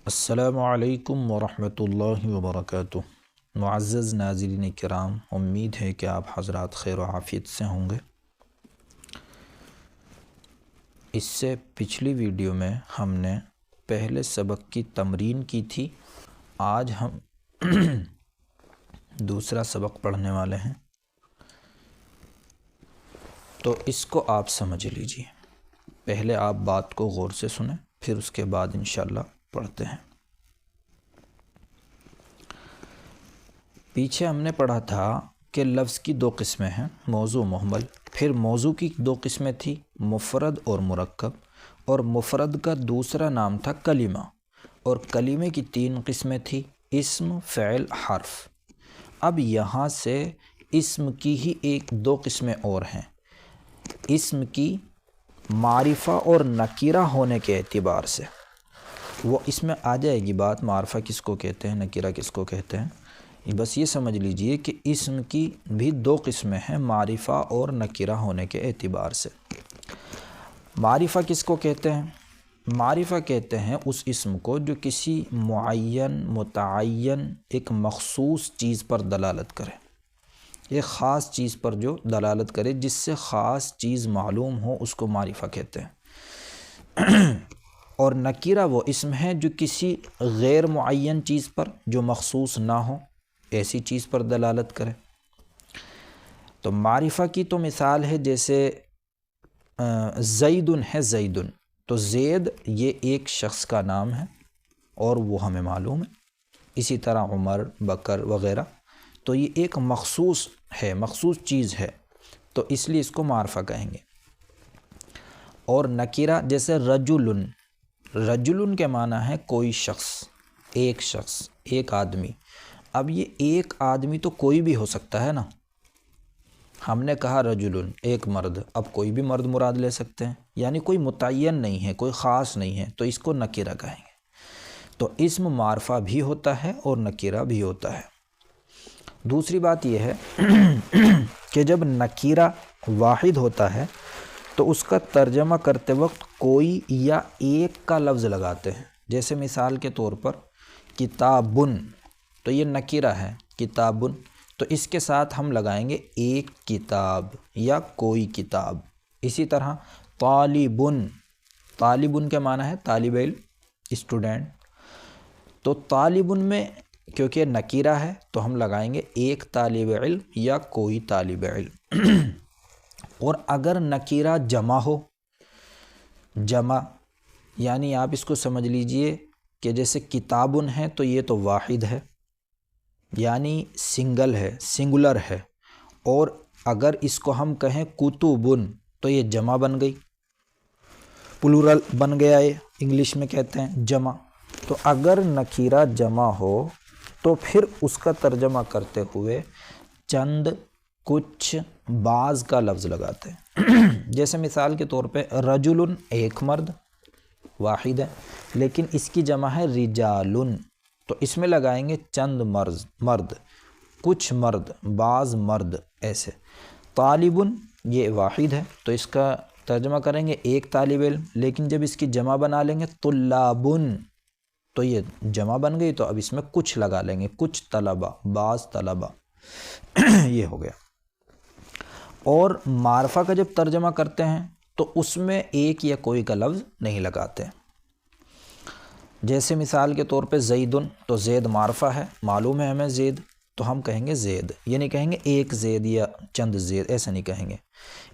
السلام علیکم ورحمۃ اللہ وبرکاتہ۔ معزز ناظرین کرام، امید ہے کہ آپ حضرات خیر و عافیت سے ہوں گے۔ اس سے پچھلی ویڈیو میں ہم نے پہلے سبق کی تمرین کی تھی۔ آج ہم دوسرا سبق پڑھنے والے ہیں، تو اس کو آپ سمجھ لیجئے۔ پہلے آپ بات کو غور سے سنیں، پھر اس کے بعد انشاءاللہ پڑھتے ہیں۔ پیچھے ہم نے پڑھا تھا کہ لفظ کی دو قسمیں ہیں، موضوع محمل۔ پھر موضوع کی دو قسمیں تھی، مفرد اور مرکب، اور مفرد کا دوسرا نام تھا کلمہ، اور کلمے کی تین قسمیں تھی، اسم، فعل، حرف۔ اب یہاں سے اسم کی ہی دو قسمیں اور ہیں۔ اسم کی معرفہ اور نکیرہ ہونے کے اعتبار سے، وہ اس میں آ جائے گی بات، معرفہ کس کو کہتے ہیں، نکیرہ کس کو کہتے ہیں۔ بس یہ سمجھ لیجئے کہ اسم کی بھی دو قسمیں ہیں، معرفہ اور نکیرہ ہونے کے اعتبار سے۔ معرفہ کس کو کہتے ہیں؟ معرفہ کہتے ہیں اس اسم کو جو کسی معین، متعین، ایک مخصوص چیز پر دلالت کرے، ایک خاص چیز پر جو دلالت کرے، جس سے خاص چیز معلوم ہو، اس کو معرفہ کہتے ہیں۔ اور نکیرہ وہ اسم ہے جو کسی غیر معین چیز پر، جو مخصوص نہ ہو، ایسی چیز پر دلالت کرے۔ تو معرفہ کی تو مثال ہے، جیسے زیدن ہے، زیدن، تو زید یہ ایک شخص کا نام ہے اور وہ ہمیں معلوم ہے۔ اسی طرح عمر، بکر وغیرہ، تو یہ ایک مخصوص ہے، مخصوص چیز ہے، تو اس لیے اس کو معرفہ کہیں گے۔ اور نکیرہ جیسے رجلن، رجلن کے معنی ہے کوئی شخص، ایک آدمی۔ اب یہ ایک آدمی تو کوئی بھی ہو سکتا ہے نا، ہم نے کہا رجلن، ایک مرد، اب کوئی بھی مرد مراد لے سکتے ہیں، یعنی کوئی متعین نہیں ہے، کوئی خاص نہیں ہے، تو اس کو نکیرہ کہیں گے۔ تو اسم معرفہ بھی ہوتا ہے اور نکیرہ بھی ہوتا ہے۔ دوسری بات یہ ہے کہ جب نکیرہ واحد ہوتا ہے تو اس کا ترجمہ کرتے وقت کوئی یا ایک کا لفظ لگاتے ہیں۔ جیسے مثال کے طور پر کتابن، تو یہ نکیرہ ہے، کتابن، تو اس کے ساتھ ہم لگائیں گے ایک کتاب یا کوئی کتاب۔ اسی طرح طالبن، طالبن کے معنی ہے طالب علم، اسٹوڈنٹ، تو طالبن میں کیونکہ نکیرہ ہے تو ہم لگائیں گے ایک طالب علم یا کوئی طالب علم۔ اور اگر نکیرہ جمع ہو، جمع یعنی آپ اس کو سمجھ لیجئے کہ جیسے کتابن ہے تو یہ تو واحد ہے، یعنی سنگل ہے، سنگولر ہے، اور اگر اس کو ہم کہیں کتبن تو یہ جمع بن گئی، پلورل بن گیا، یہ انگلش میں کہتے ہیں جمع۔ تو اگر نکیرہ جمع ہو تو پھر اس کا ترجمہ کرتے ہوئے چند، کچھ، بعض کا لفظ لگاتے ہیں۔ جیسے مثال کے طور پہ رجلن ایک مرد، واحد ہے، لیکن اس کی جمع ہے رجالن، تو اس میں لگائیں گے چند مرد، کچھ مرد، بعض مرد، ایسے۔ طالبن یہ واحد ہے تو اس کا ترجمہ کریں گے ایک طالب علم، لیکن جب اس کی جمع بنا لیں گے طلابن تو یہ جمع بن گئی، تو اب اس میں کچھ لگا لیں گے، کچھ طلبہ، بعض طلبہ، یہ ہو گیا۔ اور معرفہ کا جب ترجمہ کرتے ہیں تو اس میں ایک یا کوئی کا لفظ نہیں لگاتے۔ جیسے مثال کے طور پہ زیدن، تو زید معرفہ ہے، معلوم ہے ہمیں زید، تو ہم کہیں گے زید، یہ نہیں کہیں گے ایک زید یا چند زید، ایسا نہیں کہیں گے۔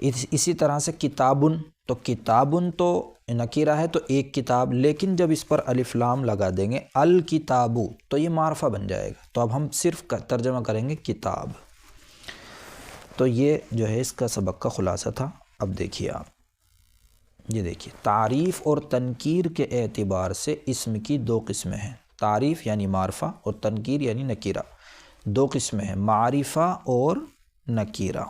اسی طرح سے کتابن، تو کتابن تو نکیرہ ہے تو ایک کتاب، لیکن جب اس پر الف لام لگا دیں گے الکتابو تو یہ معرفہ بن جائے گا، تو اب ہم صرف ترجمہ کریں گے کتاب۔ تو یہ جو ہے اس کا سبق کا خلاصہ تھا۔ اب دیکھیے آپ، یہ دیکھیے، تعریف اور تنکیر کے اعتبار سے اسم کی دو قسمیں ہیں، تعریف یعنی معرفہ اور تنکیر یعنی نکیرہ، دو قسمیں ہیں، معرفہ اور نکیرہ۔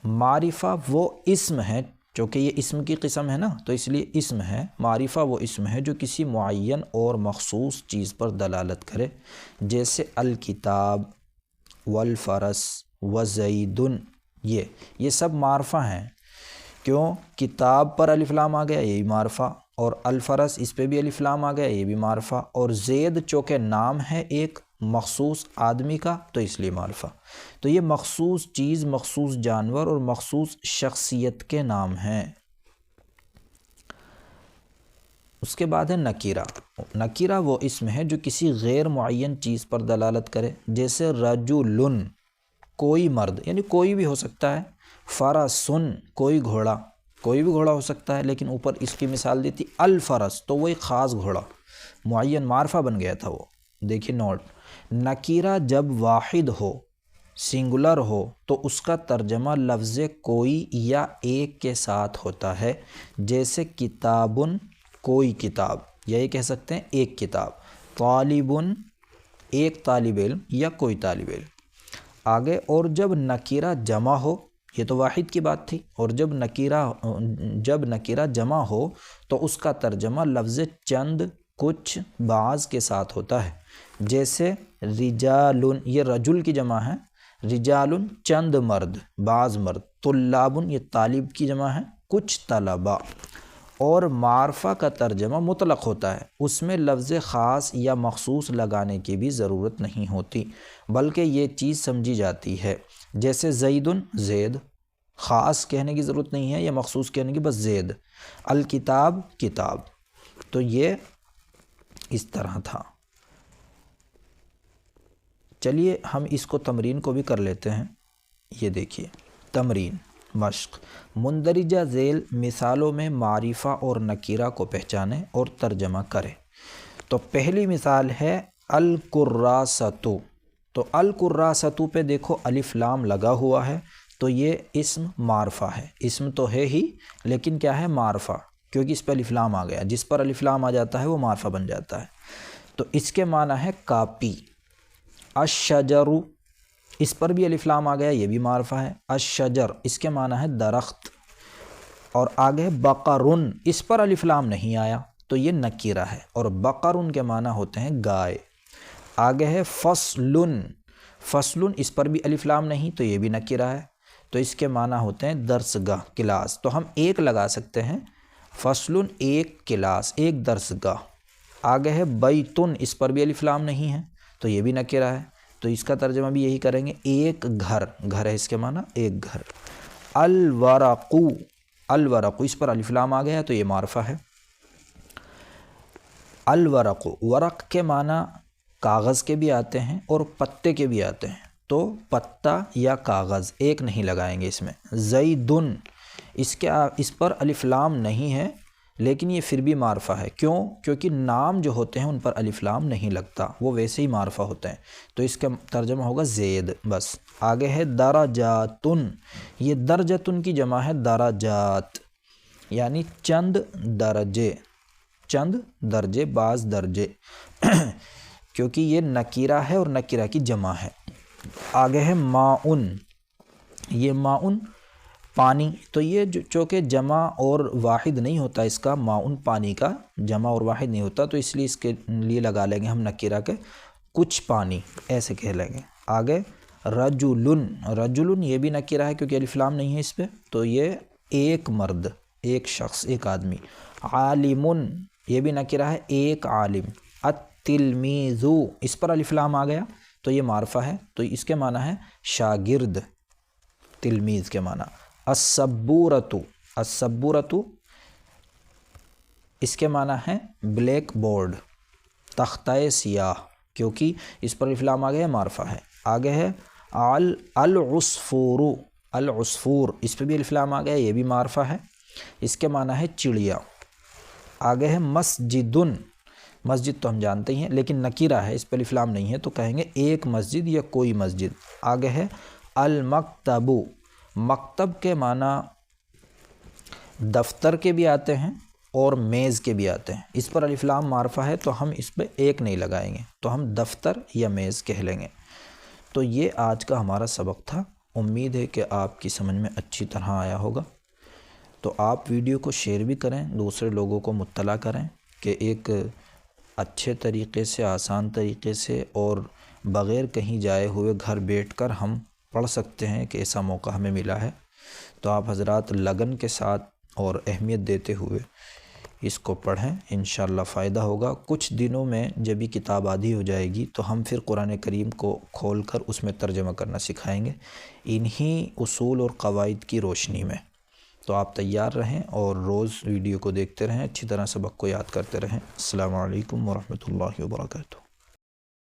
معرفہ وہ اسم ہے، چونکہ یہ اسم کی قسم ہے نا تو اس لیے اسم ہے۔ معرفہ وہ اسم ہے جو کسی معین اور مخصوص چیز پر دلالت کرے، جیسے الکتاب، والفرس، وزیدن، یہ سب معرفہ ہیں۔ کیوں؟ کتاب پر الف لام آ گیا، یہی معرفہ، اور الفرس اس پہ بھی الف لام آ گیا، یہ بھی معرفہ، اور زید چونکہ نام ہے ایک مخصوص آدمی کا تو اس لیے معرفہ۔ تو یہ مخصوص چیز، مخصوص جانور اور مخصوص شخصیت کے نام ہیں۔ اس کے بعد ہے نکیرہ۔ نکیرہ وہ اسم ہے جو کسی غیر معین چیز پر دلالت کرے، جیسے رجل کوئی مرد، یعنی کوئی بھی ہو سکتا ہے، فرسن کوئی گھوڑا، کوئی بھی گھوڑا ہو سکتا ہے، لیکن اوپر اس کی مثال دی تھی الفرس، تو وہ ایک خاص گھوڑا معین معرفہ بن گیا تھا وہ۔ دیکھیے نوٹ، نکیرہ جب واحد ہو، سنگولر ہو، تو اس کا ترجمہ لفظ کوئی یا ایک کے ساتھ ہوتا ہے، جیسے کتابن کوئی کتاب، یا یہ کہہ سکتے ہیں ایک کتاب، طالبن ایک طالب علم یا کوئی طالب علم۔ آگے، اور جب نکیرہ جمع ہو، یہ تو واحد کی بات تھی، اور جب نکیرہ جمع ہو تو اس کا ترجمہ لفظ چند، کچھ، بعض کے ساتھ ہوتا ہے، جیسے رجال، یہ رجل کی جمع ہے، رجال چند مرد، بعض مرد، طلاب یہ طالب کی جمع ہے، کچھ طلباء۔ اور معرفہ کا ترجمہ مطلق ہوتا ہے، اس میں لفظ خاص یا مخصوص لگانے کی بھی ضرورت نہیں ہوتی، بلکہ یہ چیز سمجھی جاتی ہے، جیسے زیدن زید، خاص کہنے کی ضرورت نہیں ہے یا مخصوص کہنے کی، بس زید، الکتاب کتاب۔ تو یہ اس طرح تھا۔ چلیے ہم اس کو تمرین کو بھی کر لیتے ہیں۔ یہ دیکھیے تمرین مشق، مندرجہ ذیل مثالوں میں معرفہ اور نکیرہ کو پہچانیں اور ترجمہ کریں۔ تو پہلی مثال ہے الکراست۔ تو الکراست پہ دیکھو الف لام لگا ہوا ہے، تو یہ اسم معرفہ ہے، اسم تو ہے ہی لیکن کیا ہے، معرفہ، کیونکہ اس پہ الف لام آ گیا، جس پر الف لام آ جاتا ہے وہ معرفہ بن جاتا ہے۔ تو اس کے معنی ہے کاپی۔ الشجر، اس پر بھی الف لام آ گیا، یہ بھی معرفہ ہے۔ الشجر اس کے معنی ہے درخت۔ اور آگے بقرن، اس پر الف لام نہیں آیا تو یہ نکیرہ ہے، اور بقرن کے معنی ہوتے ہیں گائے۔ آگے ہے فصلن، فصلن اس پر بھی الف لام نہیں تو یہ بھی نکیرہ ہے، تو اس کے معنی ہوتے ہیں درسگاہ، کلاس۔ تو ہم ایک لگا سکتے ہیں، فصلن ایک کلاس، ایک درسگاہ۔ آگے ہے بیتن، اس پر بھی الف لام نہیں ہے تو یہ بھی نکیرہ ہے، تو اس کا ترجمہ بھی یہی کریں گے، ایک گھر، گھر ہے اس کے معنی ایک گھر۔ الورق، الورق اس پر الف لام آ گیا تو یہ معرفہ ہے۔ الورق، ورق کے معنی کاغذ کے بھی آتے ہیں اور پتے کے بھی آتے ہیں، تو پتا یا کاغذ ایک نہیں لگائیں گے اس میں۔ زیدن، اس پر الف لام نہیں ہے لیکن یہ پھر بھی معرفہ ہے، کیوں؟ کیونکہ نام جو ہوتے ہیں ان پر الف لام نہیں لگتا، وہ ویسے ہی معرفہ ہوتے ہیں، تو اس کا ترجمہ ہوگا زید بس۔ آگے ہے درجاتن، یہ درجتن کی جمع ہے درجات، یعنی چند درجے، چند درجے، بعض درجے، کیونکہ یہ نکیرہ ہے اور نکیرہ کی جمع ہے۔ آگے ہے ماؤن، یہ ماؤن پانی، تو یہ چونکہ جمع اور واحد نہیں ہوتا، اس کا ماؤن پانی کا جمع اور واحد نہیں ہوتا، تو اس لیے اس کے لیے لگا لیں گے ہم نکیرہ کے کچھ پانی، ایسے کہہ لیں گے۔ آگے رجلن، رجلن یہ بھی نکیرہ ہے کیونکہ الف لام نہیں ہے اس پہ، تو یہ ایک مرد، ایک شخص، ایک آدمی۔ عالمن یہ بھی نکیرہ ہے، ایک عالم۔ التلمیذ اس پر الف لام آ گیا تو یہ معرفہ ہے، تو اس کے معنی ہے شاگرد، تلمیذ کے معنی۔ السبورۃ، السبورۃ اس کے معنی ہے بلیک بورڈ، تختہ سیاہ، کیونکہ اس پر الف لام آ گیا معرفہ ہے۔ آگے ہے العصفور، العصفور اس پہ بھی الف لام آ گیا، یہ بھی معرفہ ہے، اس کے معنی ہے چڑیا۔ آگے ہے مسجدن، مسجد تو ہم جانتے ہی ہیں لیکن نکیرہ ہے، اس پہ الف لام نہیں ہے تو کہیں گے ایک مسجد یا کوئی مسجد۔ آگے ہے المکتب، مکتب کے معنی دفتر کے بھی آتے ہیں اور میز کے بھی آتے ہیں، اس پر الف لام معرفہ ہے تو ہم اس پہ ایک نہیں لگائیں گے، تو ہم دفتر یا میز کہہ لیں گے۔ تو یہ آج کا ہمارا سبق تھا، امید ہے کہ آپ کی سمجھ میں اچھی طرح آیا ہوگا۔ تو آپ ویڈیو کو شیئر بھی کریں، دوسرے لوگوں کو مطلع کریں کہ ایک اچھے طریقے سے، آسان طریقے سے اور بغیر کہیں جائے ہوئے گھر بیٹھ کر ہم پڑھ سکتے ہیں کہ ایسا موقع ہمیں ملا ہے۔ تو آپ حضرات لگن کے ساتھ اور اہمیت دیتے ہوئے اس کو پڑھیں، انشاءاللہ فائدہ ہوگا۔ کچھ دنوں میں جب یہ کتاب عادی ہو جائے گی تو ہم پھر قرآن کریم کو کھول کر اس میں ترجمہ کرنا سکھائیں گے انہی اصول اور قواعد کی روشنی میں۔ تو آپ تیار رہیں اور روز ویڈیو کو دیکھتے رہیں، اچھی طرح سبق کو یاد کرتے رہیں۔ السلام علیکم ورحمۃ اللہ وبرکاتہ۔